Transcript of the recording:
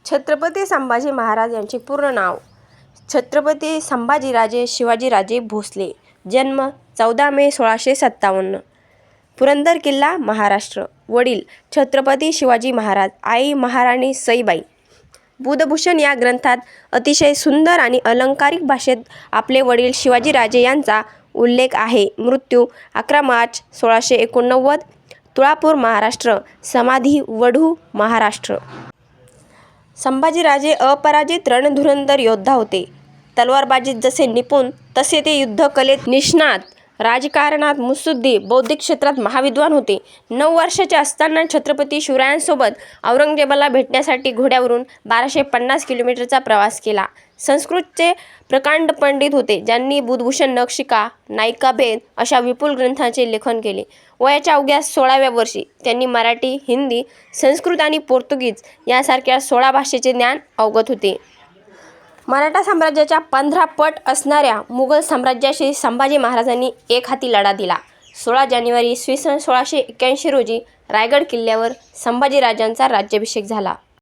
छत्रपती संभाजी महाराज यांचे पूर्ण नाव छत्रपती संभाजीराजे शिवाजीराजे भोसले. जन्म 14 मे 1657. पुरंदर किल्ला, महाराष्ट्र. वडील छत्रपती शिवाजी महाराज. आई महाराणी सईबाई. बुधभूषण या ग्रंथात अतिशय सुंदर आणि अलंकारिक भाषेत आपले वडील शिवाजीराजे यांचा उल्लेख आहे. मृत्यू 11 मार्च 1689. तुळापूर, महाराष्ट्र. समाधी वढू, महाराष्ट्र. संभाजीराजे अपराजित रणधुरंधर योद्धा होते. तलवारबाजीत जसे निपुण तसे ते युद्धकलेत निष्णात, राजकारणात मुत्सद्दी, बौद्धिक क्षेत्रात महाविद्वान होते. 9 वर्षाचे असताना छत्रपती शिवरायांसोबत औरंगजेबाला भेटण्यासाठी घोड्यावरून 1250 किलोमीटरचा प्रवास केला. संस्कृतचे प्रकांड पंडित होते, ज्यांनी बुधभूषण, नखशिखा, नायिकाभेद अशा विपुल ग्रंथांचे लेखन केले. वयाच्या अवघ्या 16व्या वर्षी त्यांनी मराठी, हिंदी, संस्कृत आणि पोर्तुगीज यासारख्या 16 भाषेचे ज्ञान अवगत होते. मराठा साम्राज्याच्या 15 पट असणाऱ्या मुघल साम्राज्याशी संभाजी महाराजांनी एकहाती लढा दिला. 16 जानेवारी इसवी सन 1681 रोजी रायगड किल्ल्यावर संभाजीराजांचा राज्याभिषेक झाला.